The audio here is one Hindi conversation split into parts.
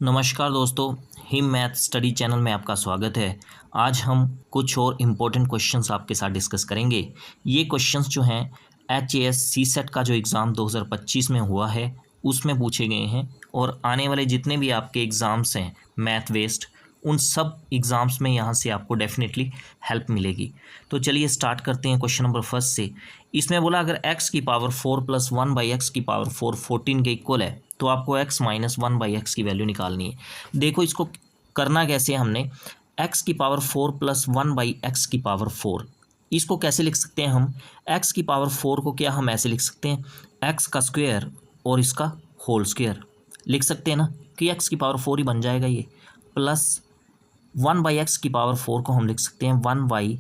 नमस्कार दोस्तों, हिम मैथ स्टडी चैनल में आपका स्वागत है। आज हम कुछ और इम्पोर्टेंट क्वेश्चंस आपके साथ डिस्कस करेंगे। ये क्वेश्चंस जो हैं HAS CSET का जो एग्ज़ाम 2025 में हुआ है उसमें पूछे गए हैं और आने वाले जितने भी आपके एग्ज़ाम्स हैं मैथ बेस्ड, उन सब एग्ज़ाम्स में यहाँ से आपको डेफिनेटली हेल्प मिलेगी। तो चलिए स्टार्ट करते हैं क्वेश्चन नंबर फर्स्ट से। इसमें बोला अगर x की पावर 4 प्लस 1 बाई एक्स की पावर 4 14 के इक्वल है तो आपको x माइनस 1 बाई एक्स की वैल्यू निकालनी है। देखो इसको करना कैसे है हमने, x की पावर 4 प्लस 1 बाई एक्स की पावर 4, इसको कैसे लिख सकते हैं हम। x की पावर 4 को क्या हम ऐसे लिख सकते हैं, x का स्क्वायर और इसका होल स्क्वायर लिख सकते हैं ना, कि x की पावर 4 ही बन जाएगा ये, प्लस 1 बाई एक्स की पावर 4 को हम लिख सकते हैं 1 बाई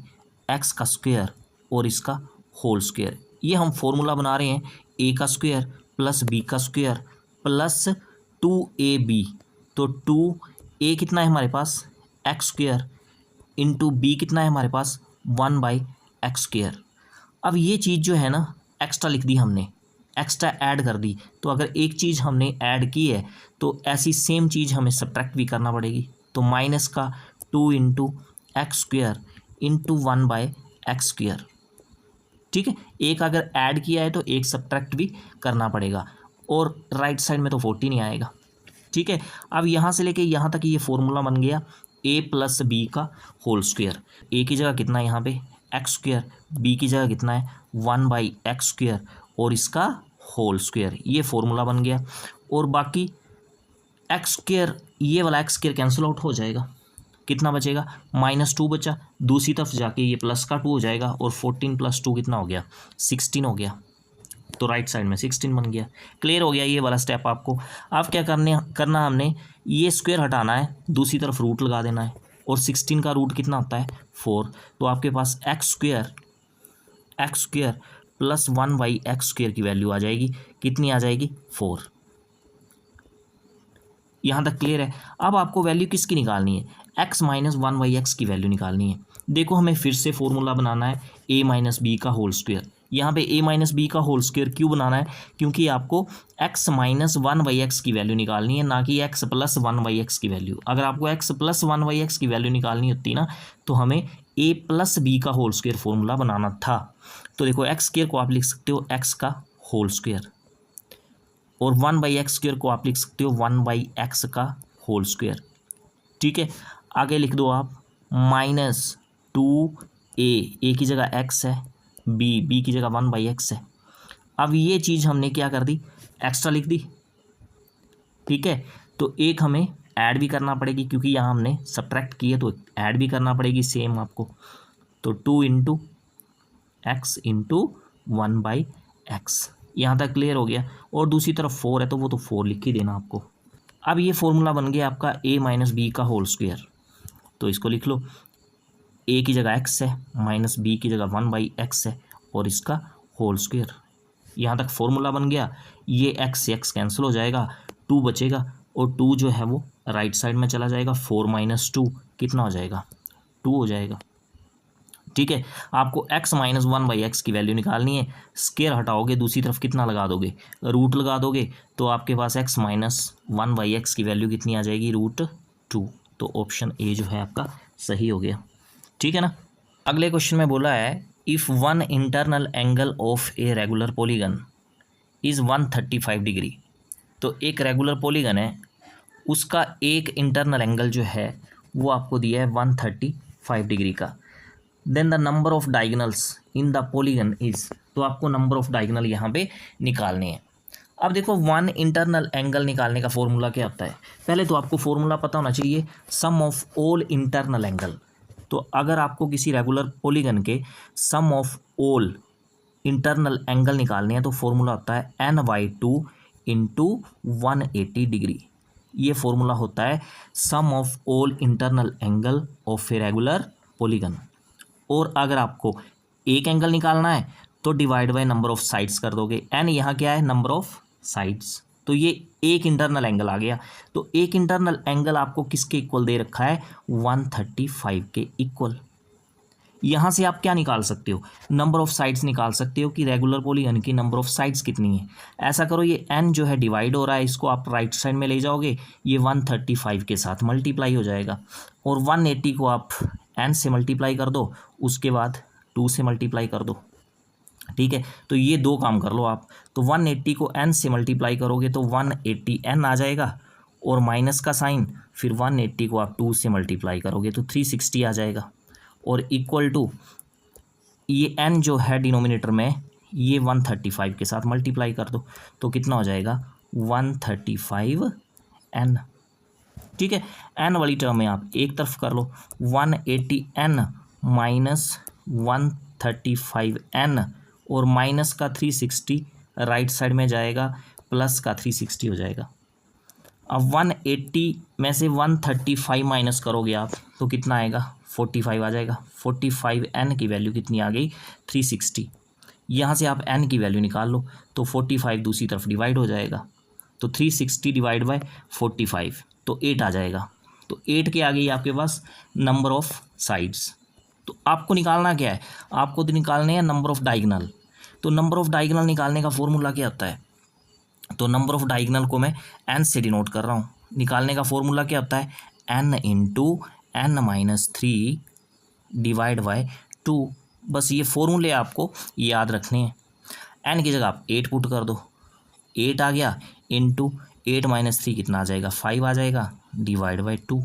एक्स का स्क्वायर और इसका होल स्क्वायर। ये हम फॉर्मूला बना रहे हैं a का स्क्वायर प्लस b का स्क्वायर प्लस 2ab। तो 2a कितना है हमारे पास एक्स स्क्वायर इंटू b कितना है हमारे पास 1 बाई एक्स स्क्वायर। अब ये चीज़ जो है ना एक्स्ट्रा लिख दी हमने, एक्स्ट्रा ऐड कर दी। तो अगर एक चीज़ हमने ऐड की है तो ऐसी सेम चीज़ हमें सब्ट्रैक्ट भी करना पड़ेगी। तो माइनस का 2 into x square into 1 by x square. ठीक है, एक अगर ऐड किया है तो एक सब्ट्रैक्ट भी करना पड़ेगा और राइट साइड में तो 14 ही आएगा। ठीक है, अब यहाँ से लेके यहाँ तक ये फॉर्मूला बन गया a प्लस बी का होल स्क्वायर। ए की जगह कितना है यहाँ पे एक्स स्क्वायर, बी की जगह कितना है 1 बाई एक्स स्क्वायर और इसका होल स्क्वायर। ये फॉर्मूला बन गया और बाकी एक्स स्क्वायर, ये वाला एक्स स्क्वायर कैंसिल आउट हो जाएगा। कितना बचेगा -2 बचा, दूसरी तरफ जाके ये प्लस का 2 हो जाएगा और 14 प्लस 2 कितना हो गया 16 हो गया। तो राइट साइड में 16 बन गया। क्लियर हो गया ये वाला स्टेप आपको। अब क्या करना हमने, ये स्क्वायर हटाना है, दूसरी तरफ रूट लगा देना है और 16 का रूट कितना होता है 4। तो आपके पास x square plus 1 by x square की वैल्यू आ जाएगी, कितनी आ जाएगी 4। यहाँ तक क्लियर है। अब आपको वैल्यू किसकी निकालनी है, x माइनस 1 बाई एक्स की वैल्यू निकालनी है। देखो हमें फिर से फॉर्मूला बनाना है a माइनस बी का होल स्क्वायर। यहाँ पे a माइनस बी का होल स्क्वायर क्यों बनाना है, क्योंकि आपको x माइनस 1 बाई एक्स की वैल्यू निकालनी है, ना कि x प्लस 1 बाई एक्स की वैल्यू। अगर आपको x प्लस 1 बाई एक्स की वैल्यू निकालनी होती ना तो हमें a प्लस बी का होल स्क्वायर फॉर्मूला बनाना था। तो देखो एक्स स्क्वायर को आप लिख सकते हो x का होल स्क्वायर और 1 बाई एक्स स्क्वायर को आप लिख सकते हो 1 बाई एक्स का होल स्क्वायर। ठीक है, आगे लिख दो आप -2a की जगह x है, b की जगह 1 बाई एक्स है। अब ये चीज़ हमने क्या कर दी, एक्स्ट्रा लिख दी। ठीक है, तो एक हमें ऐड भी करना पड़ेगी क्योंकि यहाँ हमने सब्ट्रैक्ट किए तो ऐड भी करना पड़ेगी सेम आपको। तो 2 into x into 1 by x. यहाँ तक क्लियर हो गया। और दूसरी तरफ 4 है तो वो तो 4 लिख ही देना आपको। अब ये फॉर्मूला बन गया आपका a माइनस बी का होल स्क्वायर। तो इसको लिख लो, a की जगह x है माइनस b की जगह 1 बाई एक्स है और इसका होल स्क्वायर। यहाँ तक फॉर्मूला बन गया। ये x से x कैंसिल हो जाएगा, 2 बचेगा और 2 जो है वो राइट साइड में चला जाएगा। 4 माइनस 2 कितना हो जाएगा 2 हो जाएगा। ठीक है, आपको x माइनस 1 बाई एक्स की वैल्यू निकालनी है। स्क्वायर हटाओगे, दूसरी तरफ कितना लगा दोगे, रूट लगा दोगे, तो आपके पास x माइनस 1 बाई एक्स की वैल्यू कितनी आ जाएगी √2। तो ऑप्शन ए जो है आपका सही हो गया। ठीक है ना। अगले क्वेश्चन में बोला है if one internal angle of a regular polygon is 135 degree. तो एक रेगुलर पॉलीगन है, उसका एक इंटरनल एंगल जो है वो आपको दिया है 135 डिग्री का। Then the number of diagonals in the polygon is. तो आपको नंबर ऑफ डायगोनल यहाँ पे निकालने हैं। अब देखो वन इंटरनल एंगल निकालने का फॉर्मूला क्या होता है, पहले तो आपको फॉर्मूला पता होना चाहिए सम ऑफ ऑल इंटरनल एंगल। तो अगर आपको किसी रेगुलर पॉलीगन के सम ऑफ ऑल इंटरनल एंगल निकालने हैं तो फॉर्मूला होता है n/2 इंटू 180 डिग्री। ये फॉर्मूला होता है sum of all internal angle of a regular polygon. और अगर आपको एक एंगल निकालना है तो divide by number of sides कर दोगे। n यहाँ क्या है, नंबर ऑफ साइड्स। तो ये एक इंटरनल एंगल आ गया। तो एक इंटरनल एंगल आपको किसके इक्वल दे रखा है 135 के इक्वल। यहाँ से आप क्या निकाल सकते हो, नंबर ऑफ साइड्स निकाल सकते हो कि रेगुलर पॉलीगन की नंबर ऑफ साइड्स कितनी है। ऐसा करो, ये n जो है डिवाइड हो रहा है, इसको आप राइट साइड में ले जाओगे, ये 135 के साथ मल्टीप्लाई हो जाएगा, और 180 को आप n से मल्टीप्लाई कर दो, उसके बाद 2 से मल्टीप्लाई कर दो। ठीक है, तो ये दो काम कर लो आप। तो 180 को n से मल्टीप्लाई करोगे तो 180n आ जाएगा, और माइनस का साइन, फिर 180 को आप 2 से मल्टीप्लाई करोगे तो 360 आ जाएगा, और इक्वल टू ये n जो है डिनोमिनेटर में, ये 135 के साथ मल्टीप्लाई कर दो, तो कितना हो जाएगा 135n। ठीक है, n वाली टर्म में आप एक तरफ कर लो, 180n माइनस 135n, और माइनस का 360 राइट साइड में जाएगा, प्लस का 360 हो जाएगा। अब 180 में से 135 माइनस करोगे आप तो कितना आएगा, 45 आ जाएगा। 45n की वैल्यू कितनी आ गई, 360। यहाँ से आप n की वैल्यू निकाल लो, तो 45 दूसरी तरफ डिवाइड हो जाएगा, तो 360 डिवाइड बाय 45 तो 8 आ जाएगा। तो 8 के आ गई आपके पास नंबर ऑफ साइड्स। तो आपको निकालना क्या है, आपको तो निकालने हैं नंबर ऑफ डायगोनल। तो नंबर ऑफ डायगोनल निकालने का फॉर्मूला क्या होता है, तो नंबर ऑफ डायगोनल को मैं n से डिनोट कर रहा हूँ। निकालने का फॉर्मूला क्या होता है, n into n minus 3 divide by 2। बस ये फॉर्मूले आपको याद रखने हैं। n की जगह आप 8 पुट कर दो, 8 आ गया, इंटू 8 माइनस 3 कितना आ जाएगा, 5 आ जाएगा, डिवाइड बाई 2।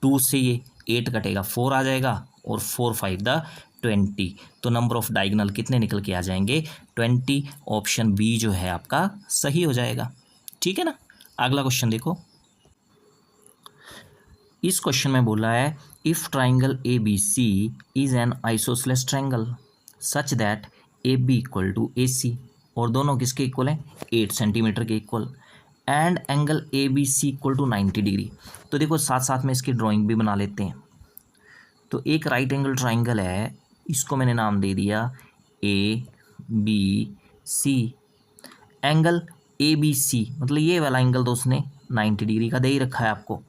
2 से ये 8 कटेगा, 4 आ जाएगा, और 4 5 द 20। तो नंबर ऑफ डायगोनल कितने निकल के आ जाएंगे, 20। ऑप्शन बी जो है आपका सही हो जाएगा। ठीक है ना। अगला क्वेश्चन देखो, इस क्वेश्चन में बोला है if triangle A B C is an isosceles triangle such that A B equal to A C, और दोनों किसके इक्वल हैं, 8 सेंटीमीटर के equal, and angle A B C equal to 90 degree. तो देखो साथ साथ में इसकी ड्राइंग भी बना लेते हैं। तो एक राइट एंगल ट्राइंगल है, इसको मैंने नाम दे दिया A B C. Angle A B C मतलब ये वाला एंगल तो उसने 90 डिग्री का दे ही रखा है आपको,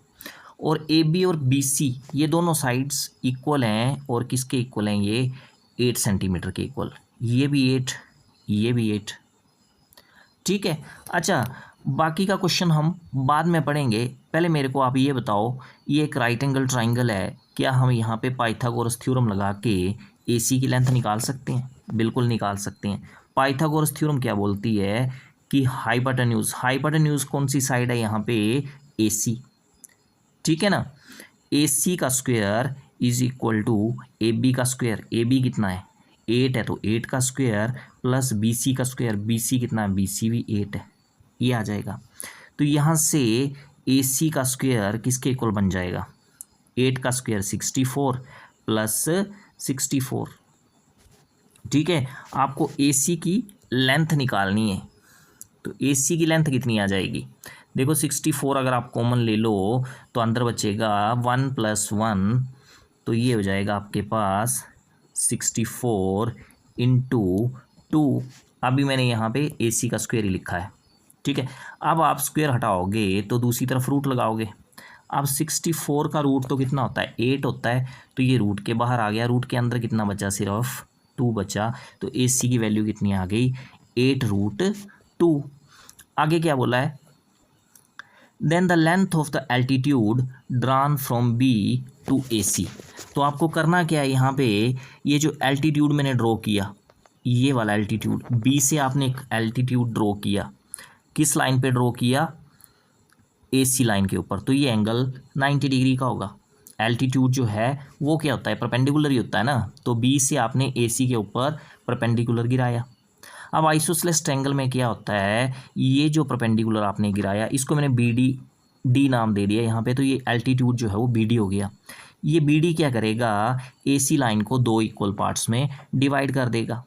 और ए बी और बी सी ये दोनों साइड्स इक्वल हैं, और किसके इक्वल हैं, ये 8 सेंटीमीटर के इक्वल, ये भी 8, ये भी 8। ठीक है, अच्छा बाकी का क्वेश्चन हम बाद में पढ़ेंगे, पहले मेरे को आप ये बताओ, ये एक राइट एंगल ट्राइंगल है, क्या हम यहाँ पे पाइथागोरस थ्योरम लगा के ए सी की लेंथ निकाल सकते हैं, बिल्कुल निकाल सकते हैं। पाइथागोरस थ्योरम क्या बोलती है कि हाइपोटेन्यूज कौन सी साइड है यहाँ पे, ए सी। ठीक है ना, ए सी का square is equal to A B का स्क्वायर, ए बी कितना है 8 है, तो 8 का स्क्वायर प्लस बी सी का स्क्वायर, बी सी कितना है, बी सी भी 8 है, ये आ जाएगा। तो यहाँ से ए सी का स्क्वायर किसके इक्वल बन जाएगा, 8 का स्क्वायर 64 प्लस 64। ठीक है, आपको ए सी की लेंथ निकालनी है, तो ए सी की लेंथ कितनी आ जाएगी, देखो 64 अगर आप कॉमन ले लो तो अंदर बचेगा 1 + 1, तो ये हो जाएगा आपके पास 64 × 2। अभी मैंने यहाँ पे ए सी का स्क्वायर ही लिखा है। ठीक है, अब आप स्क्वायर हटाओगे तो दूसरी तरफ रूट लगाओगे। अब 64 का रूट तो कितना होता है, 8 होता है, तो ये रूट के बाहर आ गया, रूट के अंदर कितना बचा, सिर्फ 2 बचा, तो ए सी की वैल्यू कितनी आ गई, 8√2। आगे क्या बोला है, then the length of the altitude drawn from B to A C. तो आपको करना क्या है, यहाँ पे ये जो एल्टीट्यूड मैंने ड्रॉ किया, ये वाला एल्टीट्यूड, बी से आपने एक एल्टीट्यूड ड्रॉ किया, किस लाइन पे ड्रॉ किया, ए सी लाइन के ऊपर, तो ये एंगल 90 डिग्री का होगा। एल्टीट्यूड जो है वो क्या होता है, परपेंडिकुलर ही होता है ना, तो बी से आपने ए सी के ऊपर परपेंडिकुलर गिराया। अब आइसोसेलेस ट्रायंगल में क्या होता है, ये जो परपेंडिकुलर आपने गिराया, इसको मैंने बी डी नाम दे दिया यहाँ पे, तो ये एल्टीट्यूड जो है वो बी डी हो गया। ये बी डी क्या करेगा, ए सी लाइन को 2 इक्वल पार्ट्स में डिवाइड कर देगा।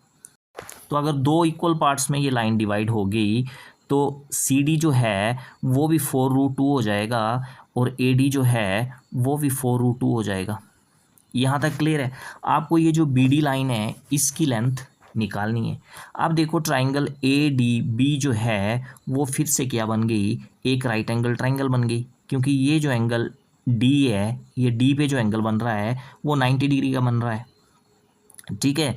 तो अगर 2 इक्वल पार्ट्स में ये लाइन डिवाइड हो गई तो सी डी जो है वो भी 4√2 हो जाएगा, और ए डी जो है वो भी 4√2 हो जाएगा। यहाँ तक क्लियर है। आपको ये जो बी डी लाइन है इसकी लेंथ निकालनी है। अब देखो ट्राइंगल ए डी बी जो है वो फिर से क्या बन गई, एक राइट एंगल ट्राइंगल बन गई, क्योंकि ये जो एंगल डी है, ये डी पे जो एंगल बन रहा है वो 90 डिग्री का बन रहा है। ठीक है।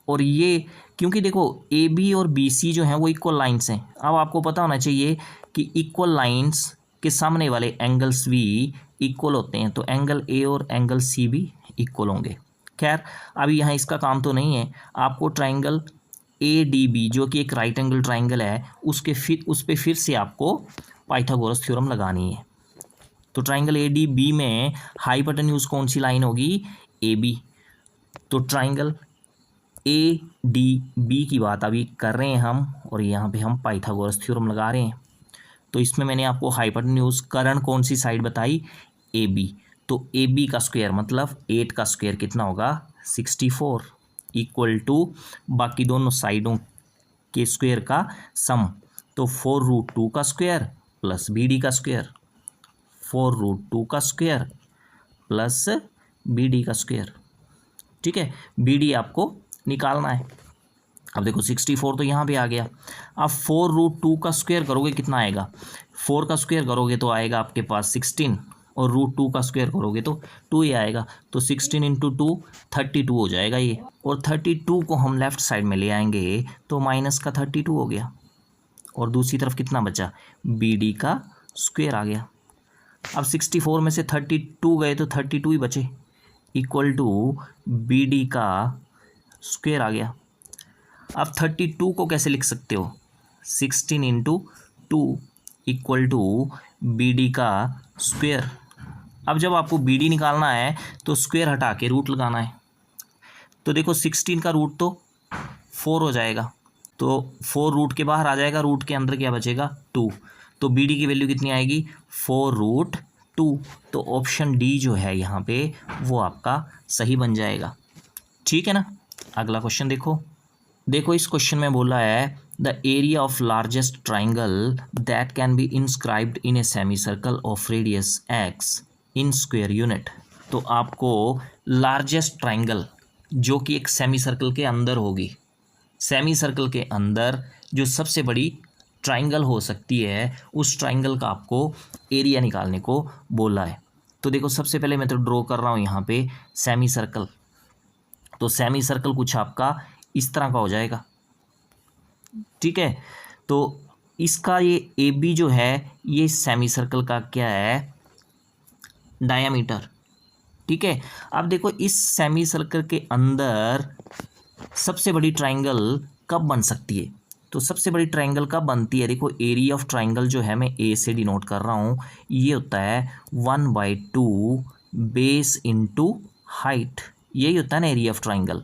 और ये क्योंकि देखो ए बी और बी सी जो हैं वो इक्वल लाइन्स हैं। अब आपको पता होना चाहिए कि इक्वल लाइन्स के सामने वाले एंगल्स भी इक्वल होते हैं, तो एंगल ए और एंगल सी भी इक्वल होंगे। खैर अभी यहाँ इसका काम तो नहीं है, आपको ट्राइंगल ए डी बी जो कि एक राइट एंगल ट्राइंगल है उस पर फिर से आपको पाइथागोरस थ्योरम लगानी है। तो ट्राइंगल ए डी बी में हाइपोटेन्यूज कौन सी लाइन होगी? A B. तो ट्राइंगल ए डी बी की बात अभी कर रहे हैं हम, और यहाँ पे हम पाइथागोरस थ्योरम लगा रहे हैं। तो इसमें मैंने आपको हाइपोटेन्यूज कर्ण कौन सी साइड बताई? A B. तो ए बी का स्क्वायर मतलब 8 का स्क्वायर कितना होगा? 64 इक्वल टू बाकी दोनों साइडों के स्क्वायर का सम, तो 4√2 का स्क्वायर प्लस बी डी का स्क्वायर, 4√2 का स्क्वायर प्लस बी डी का स्क्वायर। ठीक है, बी डी आपको निकालना है। अब देखो 64 तो यहाँ पे आ गया। अब 4√2 का स्क्वायर करोगे कितना आएगा? 4 का स्क्वायर करोगे तो आएगा आपके पास 16, और √2 का स्क्वायर करोगे तो 2 ही आएगा। तो 16 इंटू 2 32 हो जाएगा ये, और 32 को हम लेफ्ट साइड में ले आएंगे तो माइनस का 32 हो गया, और दूसरी तरफ कितना बचा? बी डी का स्क्वायर आ गया। अब 64 में से 32 गए तो 32 ही बचे, इक्वल टू बी डी का स्क्वायर आ गया। अब 32 को कैसे लिख सकते हो? 16 into 2 equal to B D का स्क्वायर। अब जब आपको बी डी निकालना है तो स्क्वायर हटा के रूट लगाना है। तो देखो 16 का रूट तो 4 हो जाएगा, तो 4 रूट के बाहर आ जाएगा, रूट के अंदर क्या बचेगा? 2। तो बी डी की वैल्यू कितनी आएगी? 4√2। तो ऑप्शन डी जो है यहाँ पे वो आपका सही बन जाएगा। ठीक है ना। अगला क्वेश्चन देखो इस क्वेश्चन में बोला है the area of largest triangle that can be inscribed in a semi circle of radius x in square unit. तो आपको लार्जेस्ट ट्राइंगल जो कि एक सेमी सर्कल के अंदर होगी, सेमी सर्कल के अंदर जो सबसे बड़ी ट्राइंगल हो सकती है, उस ट्राइंगल का आपको एरिया निकालने को बोला है। तो देखो सबसे पहले मैं तो ड्रॉ कर रहा हूँ यहाँ पे सेमी सर्कल। तो सेमी सर्कल कुछ आपका इस तरह का हो जाएगा। ठीक है, तो इसका ये ए बी जो है ये सेमी सर्कल का क्या है? डायामीटर। ठीक है, अब देखो इस सेमी सर्कल के अंदर सबसे बड़ी ट्राइंगल कब बन सकती है? तो सबसे बड़ी ट्राइंगल कब बनती है? देखो एरिया ऑफ ट्राइंगल जो है मैं ए से डिनोट कर रहा हूँ, ये होता है 1/2 बेस इंटू हाइट। यही होता है ना एरिया ऑफ ट्राइंगल।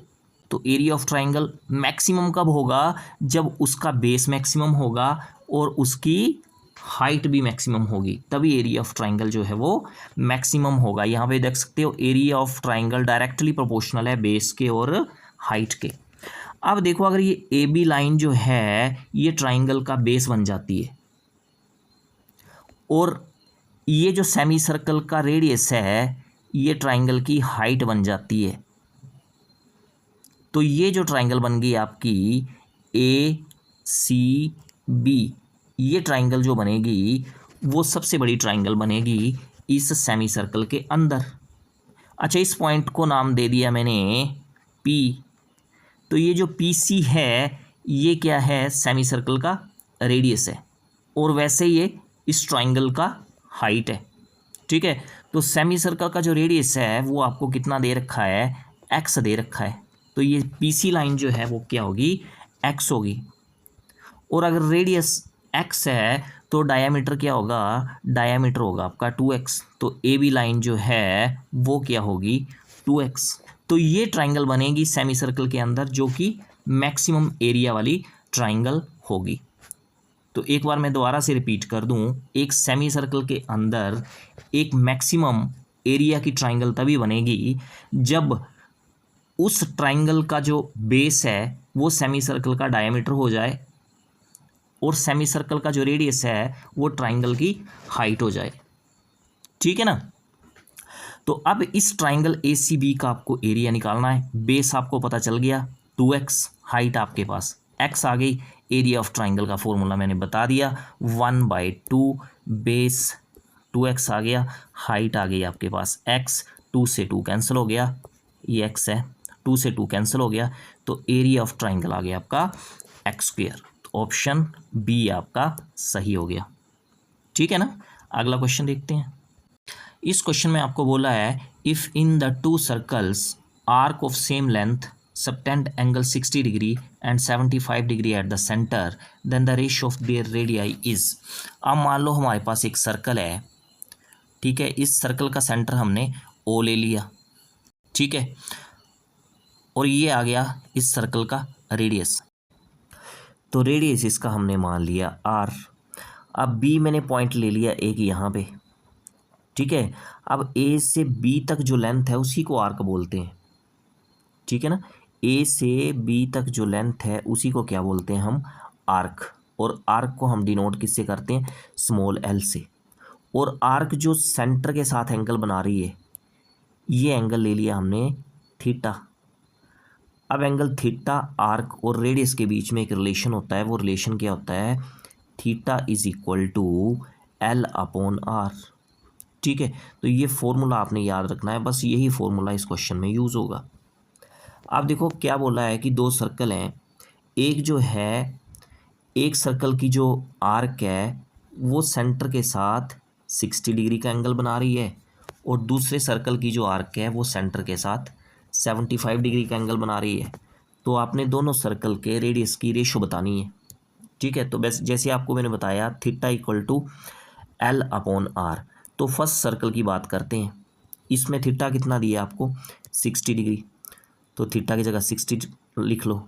तो एरिया ऑफ ट्राइंगल मैक्सिमम कब होगा? जब उसका बेस मैक्सिमम होगा और उसकी हाइट भी मैक्सिमम होगी, तभी एरिया ऑफ ट्राइंगल जो है वो मैक्सिमम होगा। यहाँ पे देख सकते हो area of triangle directly proportional है बेस के और हाइट के। अब देखो अगर ये ए बी लाइन जो है ये ट्राइंगल का बेस बन जाती है, और ये जो सेमी सर्कल का रेडियस है ये ट्राइंगल की हाइट बन जाती है, तो ये जो ट्राइंगल बन गई आपकी ए सी बी, ये ट्राइंगल जो बनेगी वो सबसे बड़ी ट्राइंगल बनेगी इस सेमी सर्कल के अंदर। अच्छा, इस पॉइंट को नाम दे दिया मैंने पी। तो ये जो पी सी है ये क्या है? सेमी सर्कल का रेडियस है, और वैसे ये इस ट्राइंगल का हाइट है। ठीक है, तो सेमी सर्कल का जो रेडियस है वो आपको कितना दे रखा है? एक्स दे रखा है। तो ये पी सी लाइन जो है वो क्या होगी? एक्स होगी। और अगर रेडियस एक्स है तो डायामीटर क्या होगा? डायामीटर होगा आपका 2x। तो ए बी लाइन जो है वो क्या होगी? 2x। तो ये ट्राइंगल बनेगी सेमी सर्कल के अंदर जो कि मैक्सिमम एरिया वाली ट्राइंगल होगी। तो एक बार मैं दोबारा से रिपीट कर दूं, एक सेमी सर्कल के अंदर एक मैक्सिमम एरिया की ट्राइंगल तभी बनेगी जब उस ट्राइंगल का जो बेस है वो सेमी सर्कल का डायमीटर हो जाए, और सेमी सर्कल का जो रेडियस है वो ट्राइंगल की हाइट हो जाए। ठीक है ना। तो अब इस ट्राइंगल ए सी बी का आपको एरिया निकालना है। बेस आपको पता चल गया 2x, हाइट आपके पास x आ गई। एरिया ऑफ ट्राइंगल का फॉर्मूला मैंने बता दिया 1/2 बेस 2x आ गया, हाइट आ गई आपके पास x, 2 से 2 कैंसिल हो गया, ये x है, 2 से 2 कैंसिल हो गया, तो एरिया ऑफ ट्राइंगल आ गया आपका एक्स स्क्वायर। तो ऑप्शन बी आपका सही हो गया। ठीक है ना। अगला क्वेश्चन देखते हैं। इस क्वेश्चन में आपको बोला है if in the two circles arc of same length subtend angle 60 degree and 75 degree at the centre then the ratio of their radii is. अब मान लो हमारे पास एक सर्कल है, ठीक है, इस सर्कल का सेंटर हमने ओ ले लिया, ठीक है, और ये आ गया इस सर्कल का रेडियस, तो रेडियस इसका हमने मान लिया आर। अब बी मैंने पॉइंट ले लिया एक यहाँ पे, ठीक है। अब ए से बी तक जो लेंथ है उसी को आर्क बोलते हैं, ठीक है ना। ए से बी तक जो लेंथ है उसी को क्या बोलते हैं हम, आर्क। और आर्क को हम डिनोट किससे करते हैं, स्मॉल एल से। और आर्क जो सेंटर के साथ एंगल बना रही है, ये एंगल ले लिया हमने थीटा। अब एंगल थीटा, आर्क और रेडियस के बीच में एक रिलेशन होता है, वो रिलेशन क्या होता है, theta is equal to L upon R, ठीक है। तो ये फॉर्मूला आपने याद रखना है, बस यही फॉर्मूला इस क्वेश्चन में यूज़ होगा। आप देखो क्या बोला है कि दो सर्कल हैं, एक जो है, एक सर्कल की जो आर्क है वो सेंटर के साथ 60 डिग्री का एंगल बना रही है, और दूसरे सर्कल की जो आर्क है वो सेंटर के साथ 75 डिग्री का एंगल बना रही है। तो आपने दोनों सर्कल के रेडियस की रेशो बतानी है, ठीक है। तो बस जैसे आपको मैंने बताया theta equal to L upon R. तो फर्स्ट सर्कल की बात करते हैं, इसमें थीटा कितना दिया आपको, 60 डिग्री, तो थीटा की जगह 60 लिख लो।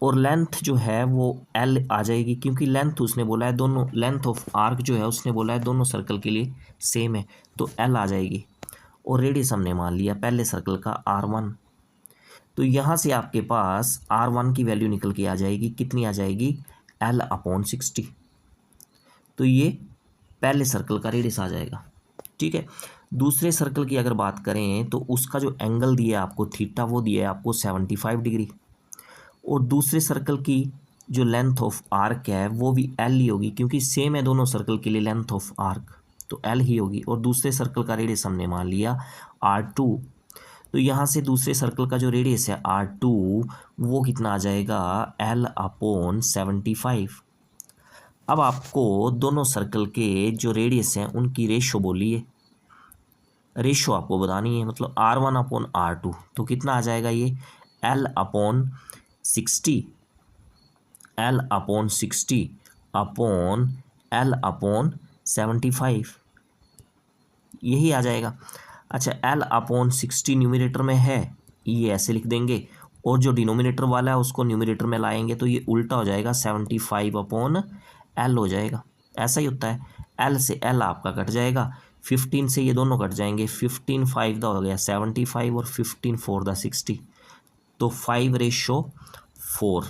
और लेंथ जो है वो एल आ जाएगी, क्योंकि लेंथ उसने बोला है दोनों, लेंथ ऑफ आर्क जो है उसने बोला है दोनों सर्कल के लिए सेम है, तो एल आ जाएगी। और रेडियस हमने मान लिया पहले सर्कल का R1, तो यहाँ से आपके पास R1 की वैल्यू निकल के आ जाएगी, कितनी आ जाएगी, एल अपॉन 60। तो ये पहले सर्कल का रेडियस आ जाएगा, ठीक है। दूसरे सर्कल की अगर बात करें तो उसका जो एंगल दिया है आपको थीटा, वो दिया है आपको 75 डिग्री। और दूसरे सर्कल की जो लेंथ ऑफ आर्क है वो भी एल ही होगी, क्योंकि सेम है दोनों सर्कल के लिए लेंथ ऑफ आर्क, तो एल ही होगी। और दूसरे सर्कल का रेडियस हमने मान लिया R2, तो यहाँ से दूसरे सर्कल का जो रेडियस है R2 वो कितना आ जाएगा, एल अपॉन 75। अब आपको दोनों सर्कल के जो रेडियस हैं उनकी रेशो बोलिए, रेशो आपको बतानी है, मतलब R1 अपॉन R2, तो कितना आ जाएगा ये, L upon 60, L upon 60 upon L upon 75, यही आ जाएगा। अच्छा, एल अपॉन 60 न्यूमरेटर में है, ये ऐसे लिख देंगे, और जो डिनोमिनेटर वाला है उसको न्यूमरेटर में लाएंगे तो ये उल्टा हो जाएगा, 75 अपॉन एल हो जाएगा। ऐसा ही होता है, एल से एल आपका कट जाएगा, 15 से ये दोनों कट जाएंगे, 15 5 दा हो गया 75 और 15 4 दा 60, तो 5:4,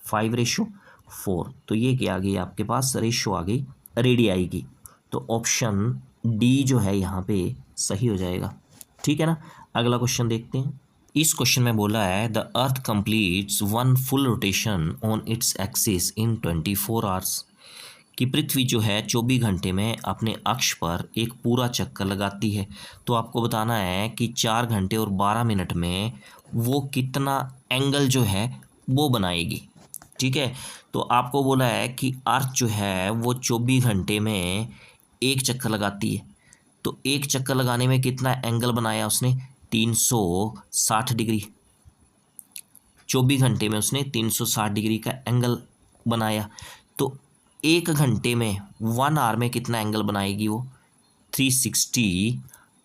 5:4, तो ये क्या आ गई आपके पास, रेशो आ गई रेडियाई की। तो ऑप्शन डी जो है यहाँ पे सही हो जाएगा, ठीक है ना। अगला क्वेश्चन देखते हैं। इस क्वेश्चन में बोला है the earth completes one full rotation on its axis in 24 hours, कि पृथ्वी जो है 24 घंटे में अपने अक्ष पर एक पूरा चक्कर लगाती है। तो आपको बताना है कि 4 घंटे और 12 मिनट में वो कितना एंगल जो है वो बनाएगी, ठीक है। तो आपको बोला है कि अर्थ जो है वो 24 घंटे में एक चक्कर लगाती है, तो एक चक्कर लगाने में कितना एंगल बनाया उसने, 360 डिग्री। 24 घंटे में उसने 360 डिग्री का एंगल बनाया, तो एक घंटे में 1 आवर में कितना एंगल बनाएगी वो, 360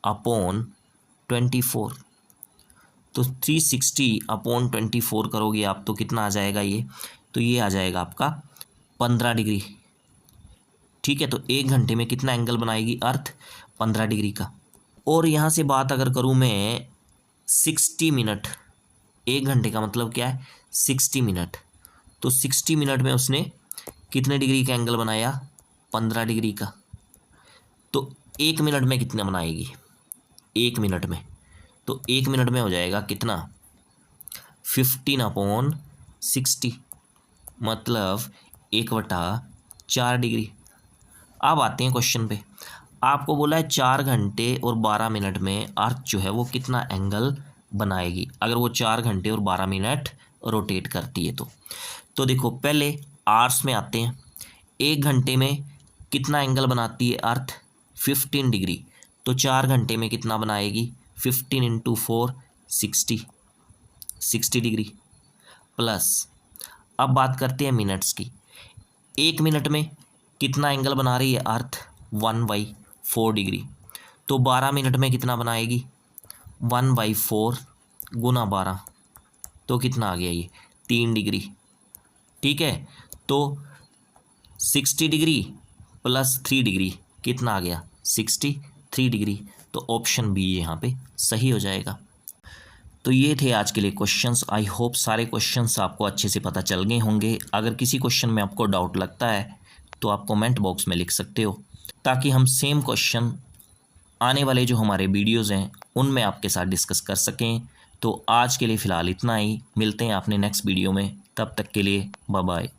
अपॉन 24। तो 360 अपॉन 24 करोगे आप तो कितना आ जाएगा ये, तो ये आ जाएगा आपका 15 डिग्री, ठीक है। तो एक घंटे में कितना एंगल बनाएगी अर्थ, 15 डिग्री का। और यहाँ से बात अगर करूँ मैं 60 मिनट, एक घंटे का मतलब क्या है 60 मिनट, तो 60 मिनट में उसने कितने डिग्री का एंगल बनाया, 15 डिग्री का। तो एक मिनट में कितना बनाएगी, एक मिनट में, तो एक मिनट में हो जाएगा कितना, 15 अपॉन 60, मतलब 1/4 डिग्री। अब आते हैं क्वेश्चन पे, आपको बोला है 4 घंटे और 12 मिनट में अर्थ जो है वो कितना एंगल बनाएगी अगर वो 4 घंटे और 12 मिनट रोटेट करती है तो देखो पहले आवर्स में आते हैं। 1 घंटे में कितना एंगल बनाती है अर्थ? 15 डिग्री। तो 4 घंटे में कितना बनाएगी? 15 इंटू 4 60 डिग्री। प्लस अब बात करते हैं मिनट्स की। 1 मिनट में कितना एंगल बना रही है अर्थ? 1/4 डिग्री। तो 12 मिनट में कितना बनाएगी? 1/4 गुना 12 तो कितना आ गया ये? 3 डिग्री। ठीक है, तो 60 डिग्री प्लस 3 डिग्री कितना आ गया? 63 डिग्री। तो ऑप्शन बी यहाँ पे सही हो जाएगा। तो ये थे आज के लिए क्वेश्चंस। आई होप सारे क्वेश्चंस आपको अच्छे से पता चल गए होंगे। अगर किसी क्वेश्चन में आपको डाउट लगता है तो आप कमेंट बॉक्स में लिख सकते हो, ताकि हम सेम क्वेश्चन आने वाले जो हमारे वीडियोज़ हैं उनमें आपके साथ डिस्कस कर सकें। तो आज के लिए फ़िलहाल इतना ही। मिलते हैं अपने नेक्स्ट वीडियो में, तब तक के लिए बाय बाय।